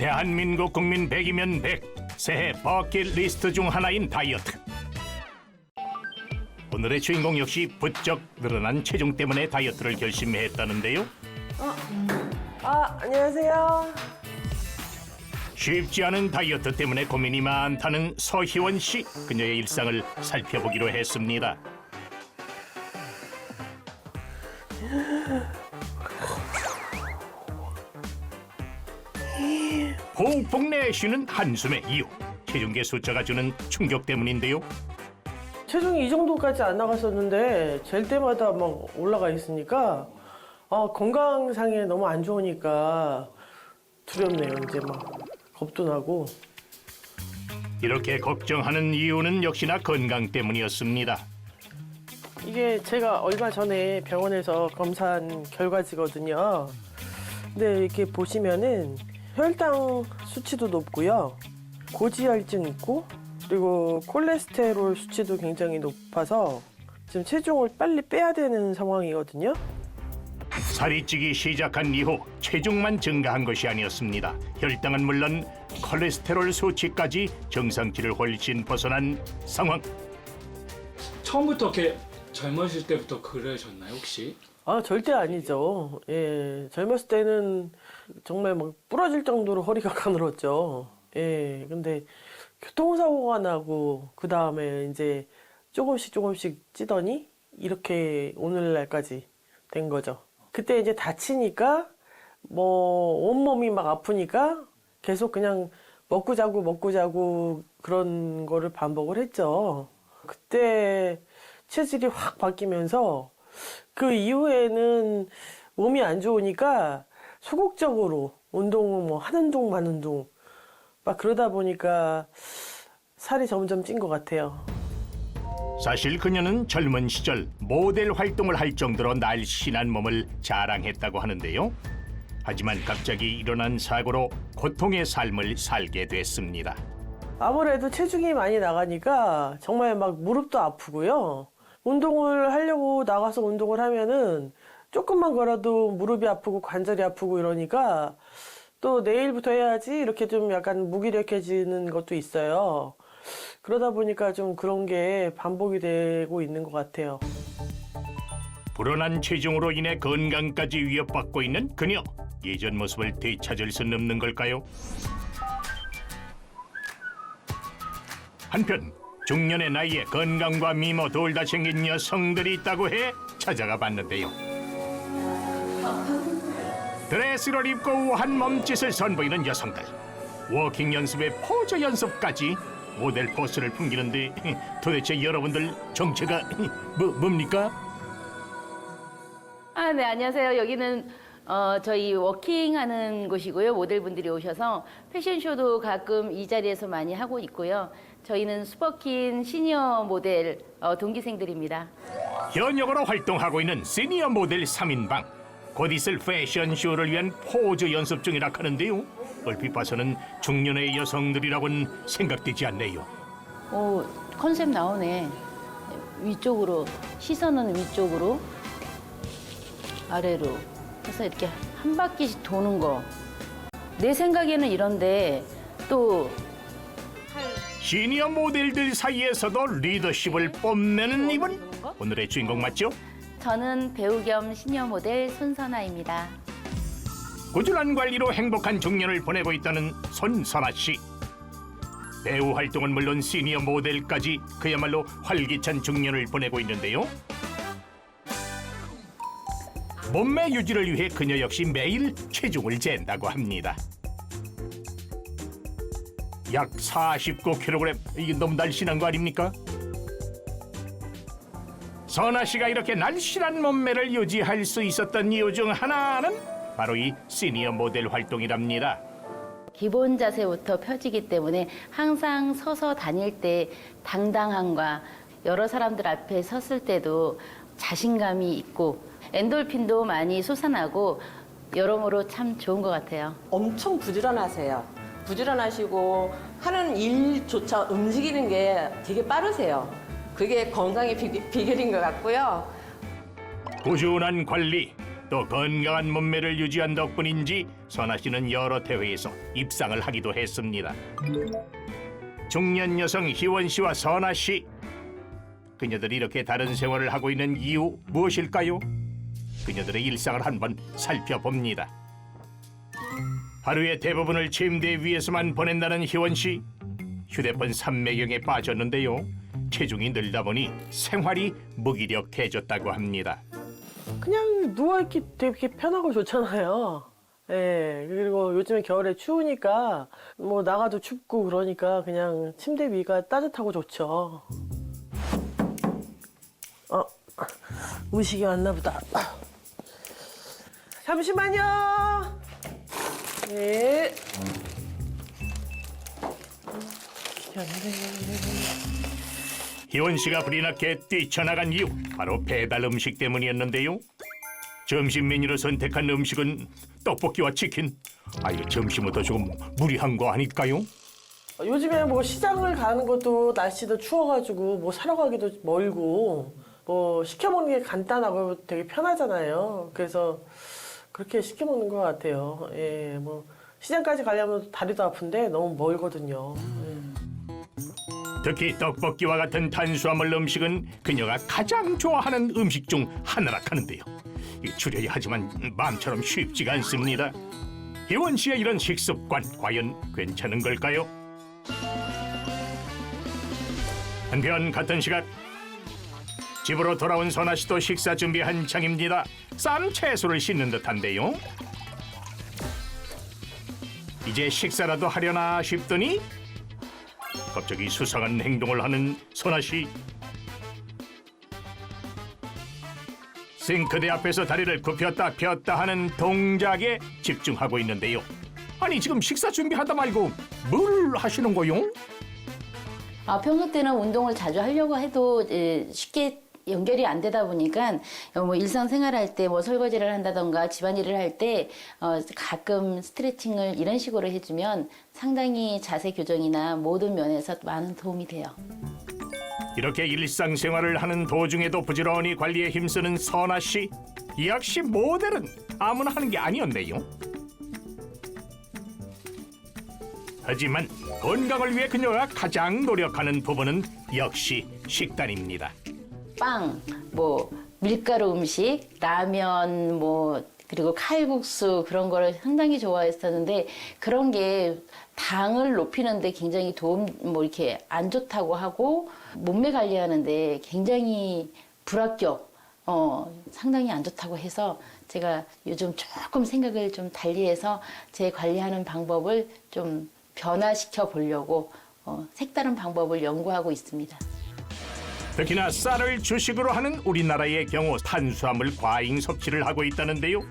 대한민국 국민 100이면 100 새해 버킷리스트 중 하나인 다이어트. 오늘의 주인공 역시 부쩍 늘어난 체중 때문에 다이어트를 결심했다는데요. 안녕하세요. 쉽지 않은 다이어트 때문에 고민이 많다는 서희원 씨. 그녀의 일상을 살펴보기로 했습니다. 폭폭 내쉬는 한숨의 이유. 체중계 숫자가 주는 충격 때문인데요. 체중이 이 정도까지 안 나갔었는데 잴 때마다 막 올라가 있으니까 건강상에 너무 안 좋으니까 두렵네요. 이제 막 겁도 나고. 이렇게 걱정하는 이유는 역시나 건강 때문이었습니다. 이게 제가 얼마 전에 병원에서 검사한 결과지거든요. 근데 이렇게 보시면은 혈당 수치도 높고요. 고지혈증 있고 그리고 콜레스테롤 수치도 굉장히 높아서 지금 체중을 빨리 빼야 되는 상황이거든요. 살이 찌기 시작한 이후 체중만 증가한 것이 아니었습니다. 혈당은 물론 콜레스테롤 수치까지 정상치를 훨씬 벗어난 상황. 처음부터 이렇게 젊으실 때부터 그러셨나요, 혹시? 절대 아니죠. 예, 젊었을 때는 정말 막 부러질 정도로 허리가 가늘었죠. 예, 근데 교통사고가 나고 그 다음에 이제 조금씩 찌더니 이렇게 오늘날까지 된 거죠. 그때 이제 다치니까 뭐 온몸이 막 아프니까 계속 그냥 먹고 자고 그런 거를 반복을 했죠. 그때 체질이 확 바뀌면서 그 이후에는 몸이 안 좋으니까 소극적으로 운동을 뭐 하는 둥 마는 둥 막 그러다 보니까 살이 점점 찐 것 같아요. 사실 그녀는 젊은 시절 모델 활동을 할 정도로 날씬한 몸을 자랑했다고 하는데요. 하지만 갑자기 일어난 사고로 고통의 삶을 살게 됐습니다. 아무래도 체중이 많이 나가니까 정말 막 무릎도 아프고요. 운동을 하려고 나가서 운동을 하면은 조금만 걸어도 무릎이 아프고 관절이 아프고 이러니까 또 내일부터 해야지 이렇게 좀 약간 무기력해지는 것도 있어요. 그러다 보니까 좀 그런 게 반복이 되고 있는 것 같아요. 불어난 체중으로 인해 건강까지 위협받고 있는 그녀. 예전 모습을 되찾을 수는 없는 걸까요? 한편 중년의 나이에 건강과 미모 둘 다 챙긴 여성들이 있다고 해 찾아가 봤는데요. 드레스를 입고 우한 몸짓을 선보이는 여성들. 워킹 연습에 포즈 연습까지 모델 포스를 풍기는데 도대체 여러분들 정체가 뭡니까? 네, 안녕하세요. 여기는 저희 워킹하는 곳이고요. 모델분들이 오셔서 패션쇼도 가끔 이 자리에서 많이 하고 있고요. 저희는 슈퍼킨 시니어 모델 동기생들입니다. 현역으로 활동하고 있는 시니어 모델 3인방. 곧 있을 패션쇼를 위한 포즈 연습 중이라 하는데요. 얼핏 봐서는 중년의 여성들이라고는 생각되지 않네요. 오, 컨셉 나오네. 위쪽으로, 시선은 위쪽으로, 아래로 해서 이렇게 한 바퀴씩 도는 거. 내 생각에는 이런데 또 시니어 모델들 사이에서도 리더십을 뽐내는 이분. 오늘의 주인공 맞죠? 저는 배우 겸 시니어 모델 손선아입니다. 꾸준한 관리로 행복한 중년을 보내고 있다는 손선아 씨. 배우 활동은 물론 시니어 모델까지 그야말로 활기찬 중년을 보내고 있는데요. 몸매 유지를 위해 그녀 역시 매일 체중을 잰다고 합니다. 약 49kg. 이게 너무 날씬한 거 아닙니까? 선아 씨가 이렇게 날씬한 몸매를 유지할 수 있었던 이유 중 하나는 바로 이 시니어 모델 활동이랍니다. 기본 자세부터 펴지기 때문에 항상 서서 다닐 때 당당함과 여러 사람들 앞에 섰을 때도 자신감이 있고 엔돌핀도 많이 솟아나고 여러모로 참 좋은 것 같아요. 엄청 부지런하세요. 부지런하시고 하는 일조차 움직이는 게 되게 빠르세요. 그게 건강의 비결인 것 같고요. 꾸준한 관리, 또 건강한 몸매를 유지한 덕분인지 선아 씨는 여러 대회에서 입상을 하기도 했습니다. 중년 여성 희원 씨와 선아 씨, 그녀들이 이렇게 다른 생활을 하고 있는 이유 무엇일까요? 그녀들의 일상을 한번 살펴봅니다. 하루의 대부분을 침대 위에서만 보낸다는 희원 씨. 휴대폰 삼매경에 빠졌는데요. 체중이 늘다 보니 생활이 무기력해졌다고 합니다. 그냥 누워있기 되게 편하고 좋잖아요. 예, 그리고 요즘에 겨울에 추우니까 뭐 나가도 춥고 그러니까 그냥 침대 위가 따뜻하고 좋죠. 음식이 왔나 보다. 잠시만요. 네. 희원 씨가 불이 나게 뛰쳐나간 이유 바로 배달 음식 때문이었는데요. 점심 메뉴로 선택한 음식은 떡볶이와 치킨. 이거 점심부터 조금 무리한 거 아닐까요? 요즘에 뭐 시장을 가는 것도 날씨도 추워가지고 뭐 사러 가기도 멀고 뭐 시켜 먹는 게 간단하고 되게 편하잖아요. 그래서 그렇게 시켜 먹는 것 같아요. 예, 뭐 시장까지 가려면 다리도 아픈데 너무 멀거든요. 특히 떡볶이와 같은 탄수화물 음식은 그녀가 가장 좋아하는 음식 중 하나라 하는데요. 줄여야 하지만 마음처럼 쉽지가 않습니다. 희원 씨의 이런 식습관 과연 괜찮은 걸까요? 한편 같은 시각 집으로 돌아온 선아 씨도 식사 준비 한창입니다. 쌈 채소를 씻는 듯한데요. 이제 식사라도 하려나 싶더니 갑자기 수상한 행동을 하는 선아 씨. 싱크대 앞에서 다리를 굽혔다 폈다 하는 동작에 집중하고 있는데요. 아니 지금 식사 준비하다 말고 뭘 하시는 거요? 평소 때는 운동을 자주 하려고 해도 쉽게 연결이 안 되다 보니까 뭐 일상생활할 때 뭐 설거지를 한다던가 집안일을 할 때 가끔 스트레칭을 이런 식으로 해주면 상당히 자세 교정이나 모든 면에서 많은 도움이 돼요. 이렇게 일상생활을 하는 도중에도 부지런히 관리에 힘쓰는 선아 씨. 역시 모델은 아무나 하는 게 아니었네요. 하지만 건강을 위해 그녀가 가장 노력하는 부분은 역시 식단입니다. 빵, 뭐 밀가루 음식, 라면, 뭐 그리고 칼국수 그런 거를 상당히 좋아했었는데 그런 게 당을 높이는데 굉장히 뭐 이렇게 안 좋다고 하고 몸매 관리하는데 굉장히 불합격, 상당히 안 좋다고 해서 제가 요즘 조금 생각을 좀 달리해서 제 관리하는 방법을 좀 변화시켜 보려고 색다른 방법을 연구하고 있습니다. 특히나 쌀을 주식으로 하는 우리나라의 경우 탄수화물 과잉 섭취를 하고 있다는데요.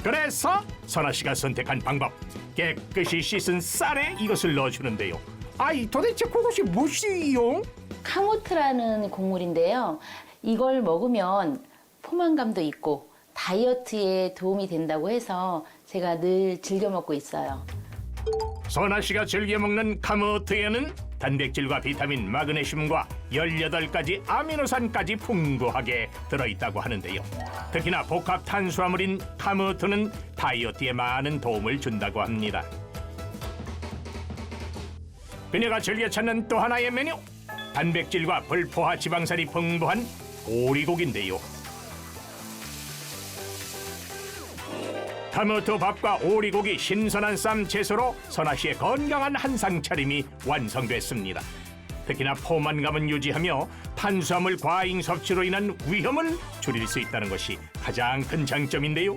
그래서 선아 씨가 선택한 방법, 깨끗이 씻은 쌀에 이것을 넣어주는데요. 도대체 그것이 무엇이요? 카모트라는 곡물인데요. 이걸 먹으면 포만감도 있고 다이어트에 도움이 된다고 해서 제가 늘 즐겨 먹고 있어요. 선아 씨가 즐겨 먹는 카모트에는 단백질과 비타민, 마그네슘과 18가지 아미노산까지 풍부하게 들어있다고 하는데요. 특히나 복합 탄수화물인 카모트는 다이어트에 많은 도움을 준다고 합니다. 그녀가 즐겨 찾는 또 하나의 메뉴, 단백질과 불포화 지방산이 풍부한 오리고기인데요. 카모트 밥과 오리고기, 신선한 쌈 채소로 선아 씨의 건강한 한상 차림이 완성됐습니다. 특히나 포만감은 유지하며 탄수화물 과잉 섭취로 인한 위험을 줄일 수 있다는 것이 가장 큰 장점인데요.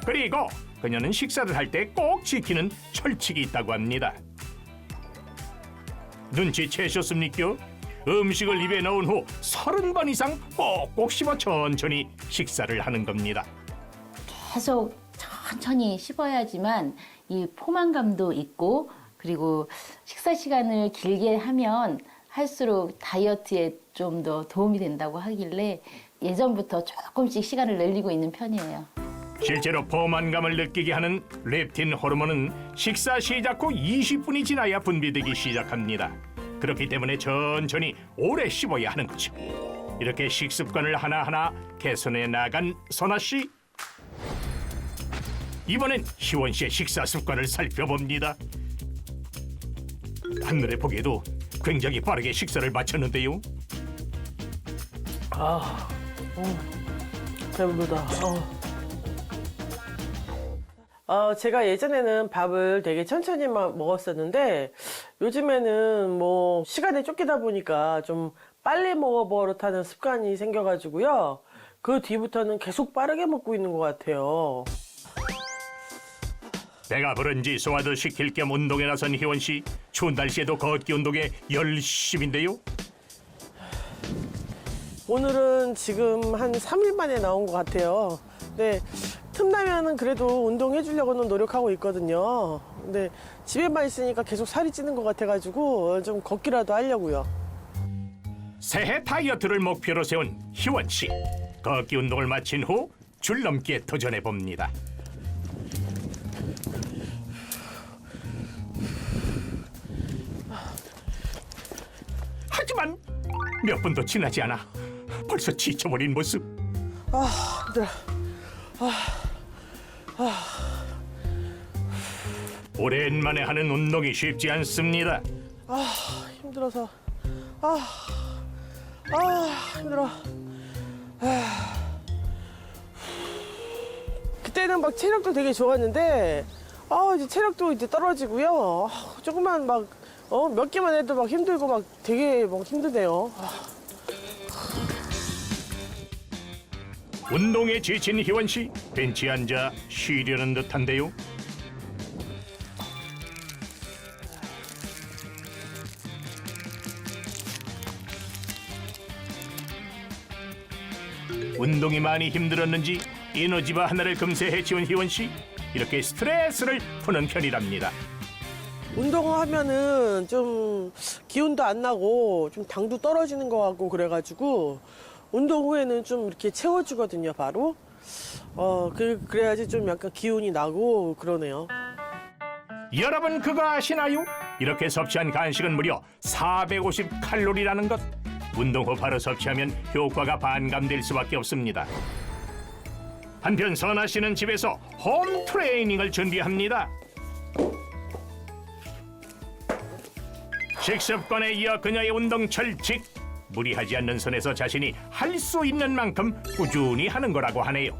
그리고 그녀는 식사를 할 때 꼭 지키는 철칙이 있다고 합니다. 눈치채셨습니까? 음식을 입에 넣은 후 30번 이상 꼭꼭 씹어 천천히 식사를 하는 겁니다. 계속 천천히 씹어야지만 이 포만감도 있고 그리고 식사 시간을 길게 하면 할수록 다이어트에 좀 더 도움이 된다고 하길래 예전부터 조금씩 시간을 늘리고 있는 편이에요. 실제로 포만감을 느끼게 하는 렙틴 호르몬은 식사 시작 후 20분이 지나야 분비되기 시작합니다. 그렇기 때문에 천천히 오래 씹어야 하는 거죠. 이렇게 식습관을 하나하나 개선해 나간 선아 씨. 이번엔 희원 씨의 식사 습관을 살펴봅니다. 한눈에 보기에도 굉장히 빠르게 식사를 마쳤는데요. 배부르다. 제가 예전에는 밥을 되게 천천히 먹었었는데 요즘에는 뭐 시간에 쫓기다 보니까 좀 빨리 먹어버릇하는 습관이 생겨가지고요. 그 뒤부터는 계속 빠르게 먹고 있는 것 같아요. 배가 부른지 소화도 시킬 겸 운동에 나선 희원 씨. 추운 날씨에도 걷기 운동에 열심인데요. 오늘은 지금 한 3일 만에 나온 것 같아요. 근데 틈나면은 그래도 운동해 주려고는 노력하고 있거든요. 근데 집에만 있으니까 계속 살이 찌는 것 같아가지고 좀 걷기라도 하려고요. 새해 다이어트를 목표로 세운 희원 씨. 걷기 운동을 마친 후 줄넘기에 도전해 봅니다. 하지만 몇 분도 지나지 않아 벌써 지쳐버린 모습. 힘들어. 오랜만에 하는 운동이 쉽지 않습니다. 힘들어서. 힘들어. 그때는 막 체력도 되게 좋았는데, 이제 체력도 이제 떨어지고요. 조금만 몇 개만 해도 막 힘들고 막 되게 막 힘드네요. 운동에 지친 희원 씨, 벤치에 앉아 쉬려는 듯한데요. 운동이 많이 힘들었는지 에너지바 하나를 금세 해치운 희원 씨. 이렇게 스트레스를 푸는 편이랍니다. 운동을 하면은 좀 기운도 안 나고 좀 당도 떨어지는 것 같고 그래가지고 운동 후에는 좀 이렇게 채워주거든요, 바로. 그래야지 좀 약간 기운이 나고 그러네요. 여러분 그거 아시나요? 이렇게 섭취한 간식은 무려 450칼로리라는 것. 운동 후 바로 섭취하면 효과가 반감될 수밖에 없습니다. 한편 선아 씨는 집에서 홈 트레이닝을 준비합니다. 식습관에 이어 그녀의 운동 철칙. 무리하지 않는 선에서 자신이 할 수 있는 만큼 꾸준히 하는 거라고 하네요.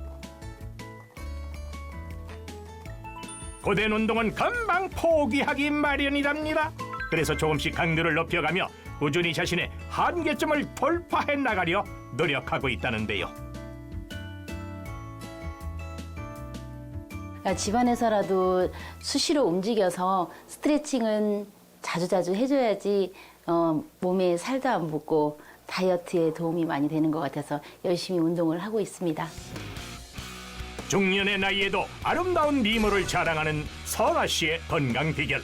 고된 운동은 금방 포기하기 마련이랍니다. 그래서 조금씩 강도를 높여가며 꾸준히 자신의 한계점을 돌파해 나가려 노력하고 있다는데요. 집안에서라도 수시로 움직여서 스트레칭은 자주자주 해줘야지 몸에 살도 안 붙고 다이어트에 도움이 많이 되는 것 같아서 열심히 운동을 하고 있습니다. 중년의 나이에도 아름다운 미모를 자랑하는 선아 씨의 건강 비결.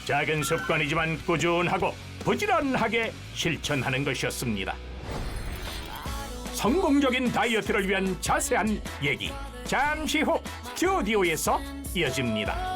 작은 습관이지만 꾸준하고 부지런하게 실천하는 것이었습니다. 성공적인 다이어트를 위한 자세한 얘기 잠시 후 스튜디오에서 이어집니다.